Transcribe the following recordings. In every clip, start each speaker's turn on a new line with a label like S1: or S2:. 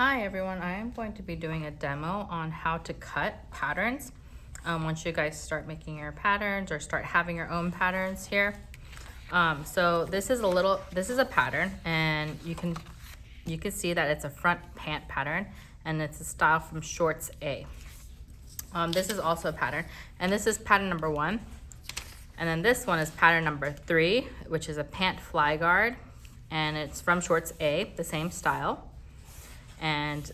S1: Hi everyone, I am going to be doing a demo on how to cut patterns. Once you guys start making your patterns or start having your own patterns here. So this is a pattern, and you can see that it's a front pant pattern, and it's a style from Shorts A. This is also a pattern, and this is pattern number 1. And then this one is pattern number 3, which is a pant fly guard, and it's from Shorts A, the same style. And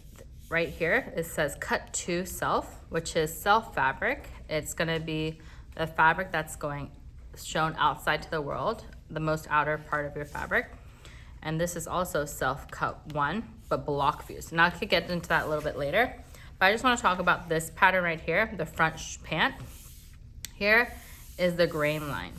S1: right here, it says cut to self, which is self fabric. It's gonna be the fabric that's shown outside to the world, the most outer part of your fabric. And this is also self cut 1, but block views. Now I could get into that a little bit later, but I just wanna talk about this pattern right here, the front pant. Here is the grain line.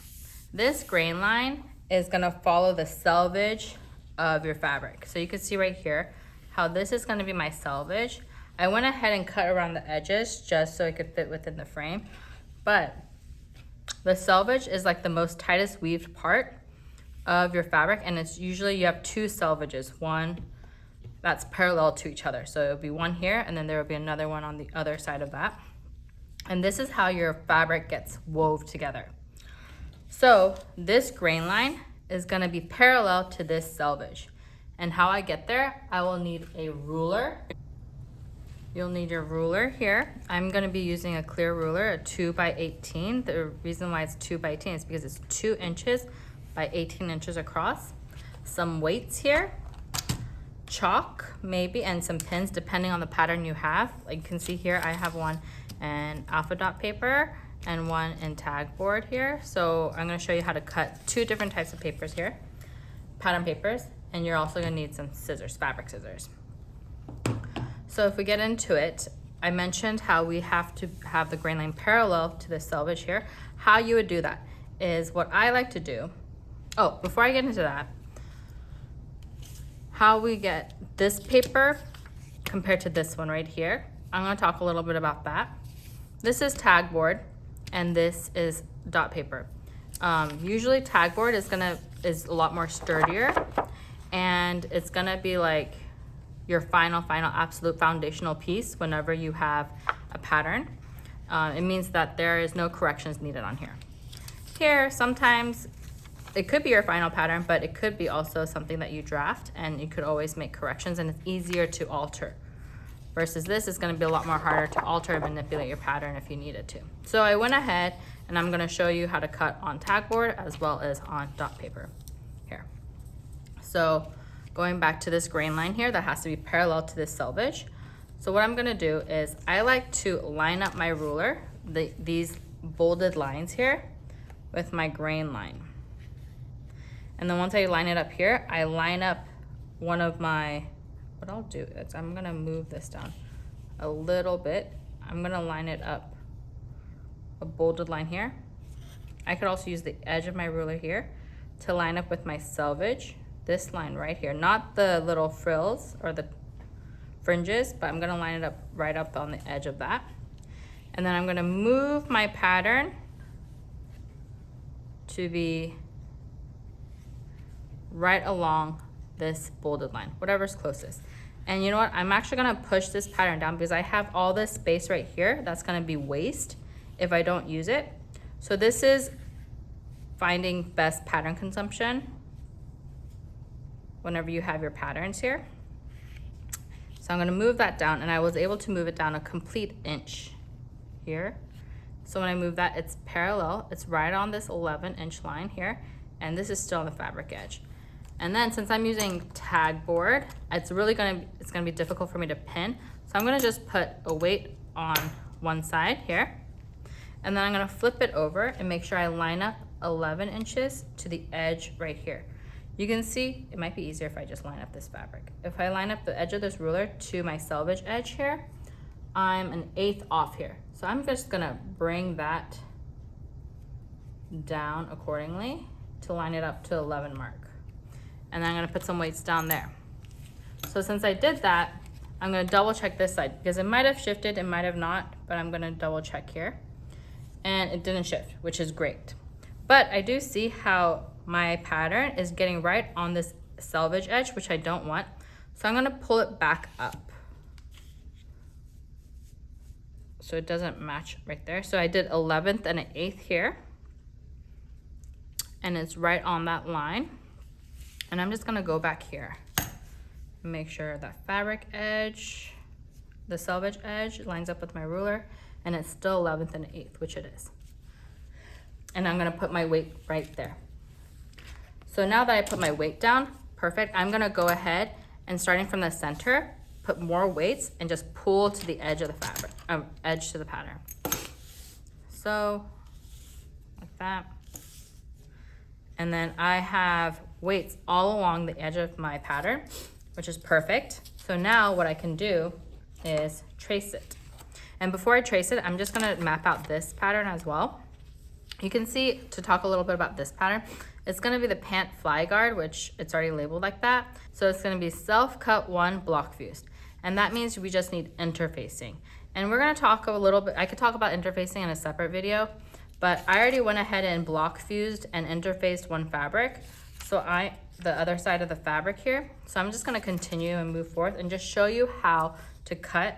S1: This grain line is gonna follow the selvage of your fabric. So you can see right here, how this is going to be my selvage. I went ahead and cut around the edges just so it could fit within the frame, but the selvage is like the most tightest weaved part of your fabric, and it's usually you have 2 selvages, one that's parallel to each other. So it'll be one here, and then there will be another one on the other side of that. And this is how your fabric gets wove together. So this grain line is going to be parallel to this selvage. And how I get there, I will need a ruler. You'll need your ruler here. I'm gonna be using a clear ruler, a 2x18. The reason why it's 2x18 is because it's 2 inches by 18 inches across. Some weights here, chalk maybe, and some pins depending on the pattern you have. Like you can see here, I have one in alpha dot paper and one in tag board here. So I'm gonna show you how to cut 2 different types of papers here, pattern papers. And you're also gonna need some scissors, fabric scissors. So if we get into it, I mentioned how we have to have the grain line parallel to the selvage here. How you would do that is what I like to do. Oh, before I get into that, how we get this paper compared to this one right here, I'm gonna talk a little bit about that. This is tag board, and this is dot paper. Usually tag board is a lot more sturdier, and it's gonna be like your final absolute foundational piece whenever you have a pattern. It means that there is no corrections needed on here. Here, sometimes it could be your final pattern, but it could be also something that you draft, and you could always make corrections, and it's easier to alter. Versus this is gonna be a lot more harder to alter and manipulate your pattern if you needed to. So I went ahead and I'm gonna show you how to cut on tag board as well as on dot paper here. So going back to this grain line here, that has to be parallel to this selvage. So what I'm gonna do is I like to line up my ruler, these bolded lines here, with my grain line. And then once I line it up here, I line up one of my, what I'll do is I'm gonna move this down a little bit. I'm gonna line it up a bolded line here. I could also use the edge of my ruler here to line up with my selvage. This line right here, not the little frills or the fringes, but I'm gonna line it up right up on the edge of that. And then I'm gonna move my pattern to be right along this bolded line, whatever's closest. And you know what? I'm actually gonna push this pattern down because I have all this space right here that's gonna be waste if I don't use it. So this is finding best pattern consumption whenever you have your patterns here. So I'm gonna move that down, and I was able to move it down a complete inch here. So when I move that, it's parallel, it's right on this 11-inch line here, and this is still on the fabric edge. And then since I'm using tag board, it's gonna be difficult for me to pin. So I'm gonna just put a weight on one side here, and then I'm gonna flip it over and make sure I line up 11 inches to the edge right here. You can see, it might be easier if I just line up this fabric. If I line up the edge of this ruler to my selvage edge here, I'm 1/8 off here. So I'm just gonna bring that down accordingly to line it up to 11 mark. And then I'm gonna put some weights down there. So since I did that, I'm gonna double check this side because it might have shifted, it might have not, but I'm gonna double check here. And it didn't shift, which is great. But I do see how my pattern is getting right on this selvage edge, which I don't want. So I'm gonna pull it back up. so it doesn't match right there. So I did 11th and an 1/8 here, and it's right on that line. And I'm just gonna go back here, make sure that fabric edge, the selvage edge lines up with my ruler, and it's still 11th and an 1/8, which it is. And I'm gonna put my weight right there. So now that I put my weight down, perfect, I'm gonna go ahead and starting from the center, put more weights and just pull to the edge of the fabric, edge to the pattern. So, like that. And then I have weights all along the edge of my pattern, which is perfect. So now what I can do is trace it. And before I trace it, I'm just gonna map out this pattern as well. You can see, to talk a little bit about this pattern, it's gonna be the pant fly guard, which it's already labeled like that. So it's gonna be self-cut 1 block fused. And that means we just need interfacing. And we're gonna talk a little bit, I could talk about interfacing in a separate video, but I already went ahead and block fused and interfaced 1 fabric. So the other side of the fabric here. So I'm just gonna continue and move forth and just show you how to cut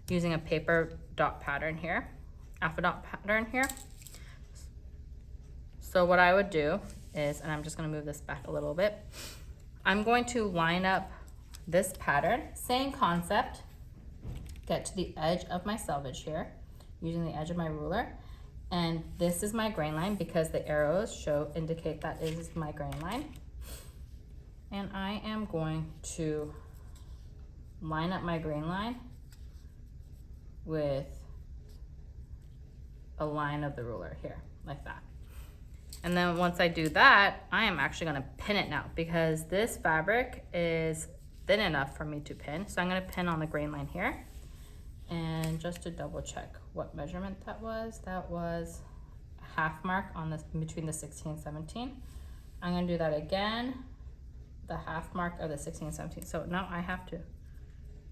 S1: using a paper dot pattern here, alpha dot pattern here. So what I would do is, and I'm just gonna move this back a little bit, I'm going to line up this pattern, same concept, get to the edge of my selvage here, using the edge of my ruler, and this is my grain line because the arrows indicate that is my grain line. And I am going to line up my grain line with a line of the ruler here, like that. And then once I do that, I am actually gonna pin it now because this fabric is thin enough for me to pin. So I'm gonna pin on the grain line here. And just to double check what measurement that was a half mark on this between the 16 and 17. I'm gonna do that again, the half mark of the 16 and 17. So now I have to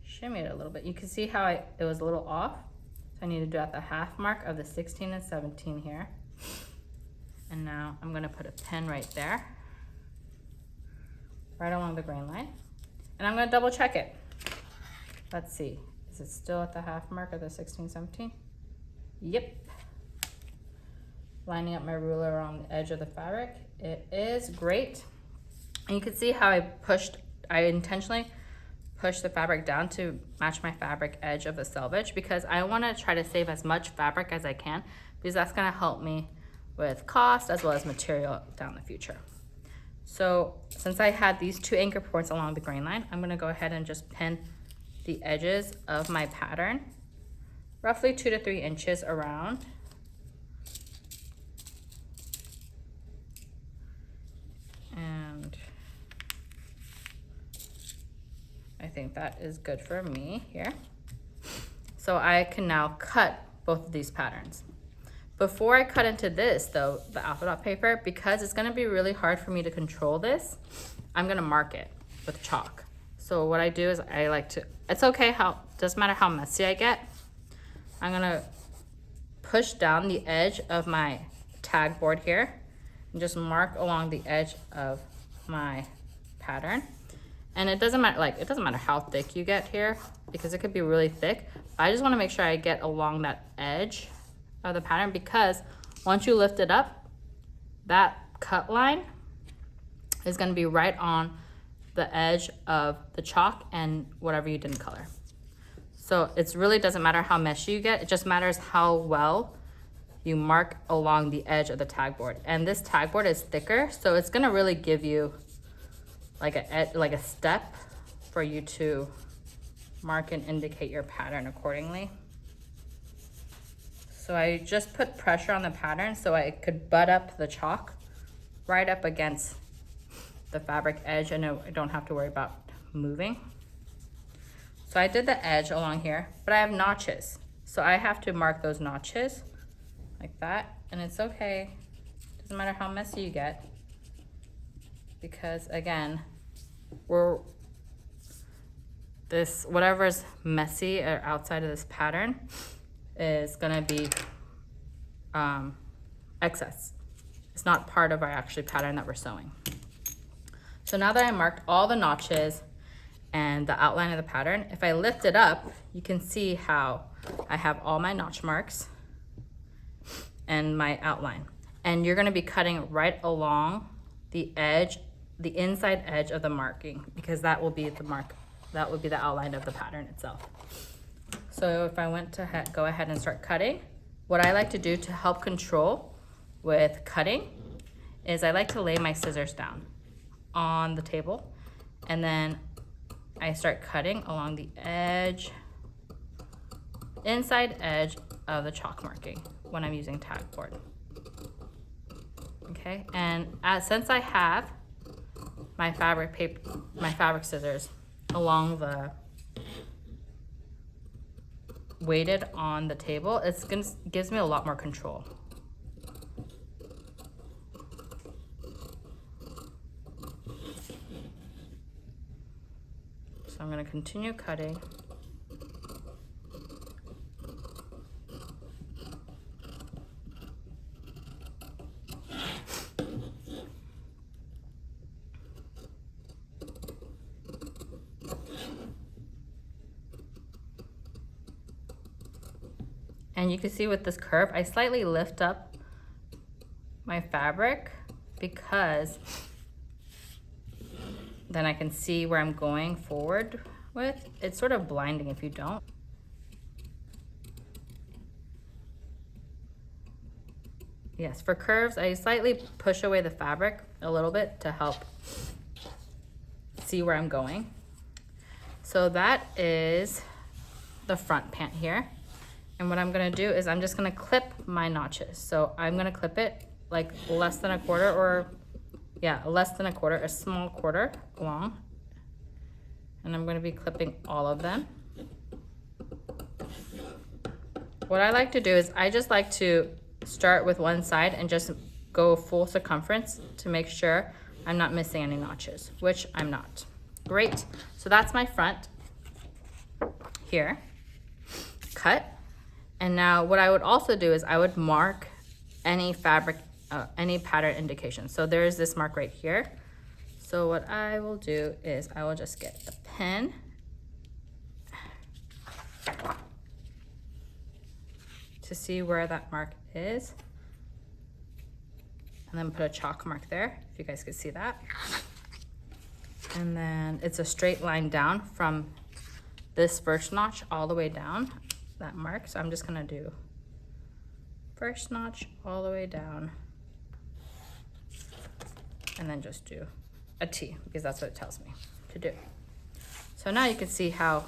S1: shimmy it a little bit. You can see how it was a little off. So I need to do at the half mark of the 16 and 17 here. And now I'm gonna put a pin right there, right along the grain line. And I'm gonna double check it. Let's see, is it still at the half mark of the 16, 17? Yep. Lining up my ruler around the edge of the fabric. It is great. And you can see how I intentionally pushed the fabric down to match my fabric edge of the selvage because I wanna try to save as much fabric as I can because that's gonna help me with cost as well as material down the future. So since I had these 2 anchor points along the grain line, I'm gonna go ahead and just pin the edges of my pattern, roughly 2 to 3 inches around. And I think that is good for me here. So I can now cut both of these patterns. Before I cut into this though, the alpha dot paper, because it's gonna be really hard for me to control this, I'm gonna mark it with chalk. So what I do is I like to, it's okay doesn't matter how messy I get. I'm gonna push down the edge of my tag board here and just mark along the edge of my pattern. And it doesn't matter how thick you get here because it could be really thick. I just wanna make sure I get along that edge of the pattern because once you lift it up, that cut line is going to be right on the edge of the chalk and whatever you didn't color. So it really doesn't matter how messy you get, it just matters how well you mark along the edge of the tag board. And this tag board is thicker, so it's going to really give you like a step for you to mark and indicate your pattern accordingly. So I just put pressure on the pattern so I could butt up the chalk right up against the fabric edge and I don't have to worry about moving. So I did the edge along here, but I have notches. So I have to mark those notches like that, and it's okay. Doesn't matter how messy you get because again, whatever's messy or outside of this pattern is gonna be excess. It's not part of our actual pattern that we're sewing. So now that I marked all the notches and the outline of the pattern. If I lift it up, you can see how I have all my notch marks and my outline. And you're gonna be cutting right along the edge, the inside edge of the marking, because that will be the mark, that would be the outline of the pattern itself. So if I went to go ahead and start cutting, what I like to do to help control with cutting is I like to lay my scissors down on the table, and then I start cutting along the edge, inside edge of the chalk marking when I'm using tag board. Okay, and since I have my fabric paper, my fabric scissors along the weighted on the table, gives me a lot more control. So I'm going to continue cutting. And you can see with this curve, I slightly lift up my fabric because then I can see where I'm going forward with. It's sort of blinding if you don't. Yes, for curves, I slightly push away the fabric a little bit to help see where I'm going. So that is the front pant here. And what I'm gonna do is I'm just gonna clip my notches. So I'm gonna clip it like less than a quarter, or yeah, less than a quarter, a small quarter long. And I'm gonna be clipping all of them. What I like to do is I just like to start with one side and just go full circumference to make sure I'm not missing any notches, which I'm not. Great, so that's my front here, cut. And now what I would also do is I would mark any fabric, any pattern indication. So there's this mark right here. So what I will do is I will just get a pen to see where that mark is. And then put a chalk mark there, if you guys could see that. And then it's a straight line down from this first notch all the way down, that mark. So I'm just gonna do first notch all the way down, and then just do a T, because that's what it tells me to do. So now you can see how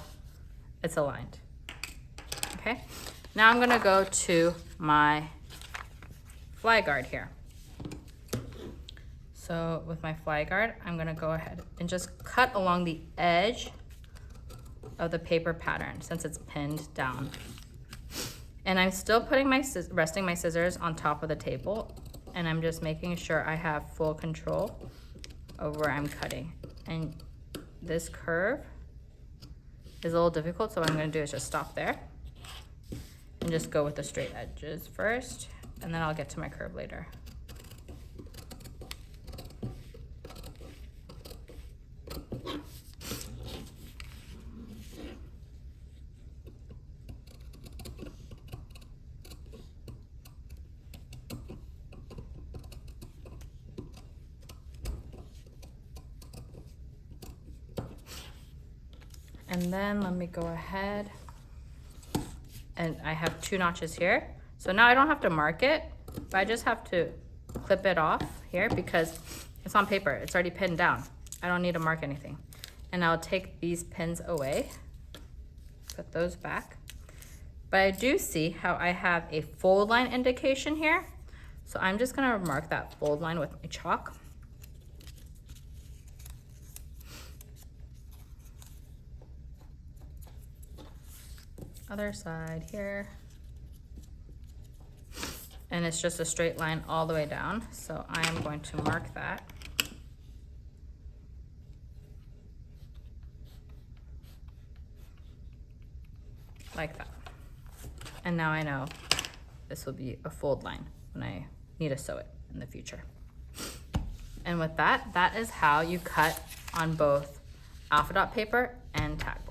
S1: it's aligned. Okay, now I'm gonna go to my fly guard here. So with my fly guard, I'm gonna go ahead and just cut along the edge of the paper pattern since it's pinned down. And I'm still putting resting my scissors on top of the table, and I'm just making sure I have full control over where I'm cutting. And this curve is a little difficult, so what I'm gonna do is just stop there and just go with the straight edges first, and then I'll get to my curve later. And then let me go ahead, and I have 2 notches here. So now I don't have to mark it, but I just have to clip it off here because it's on paper. It's already pinned down. I don't need to mark anything. And I'll take these pins away, put those back. But I do see how I have a fold line indication here. So I'm just gonna mark that fold line with my chalk. Other side here. And it's just a straight line all the way down. So I am going to mark that. Like that. And now I know this will be a fold line when I need to sew it in the future. And with that, that is how you cut on both alpha dot paper, and tack board.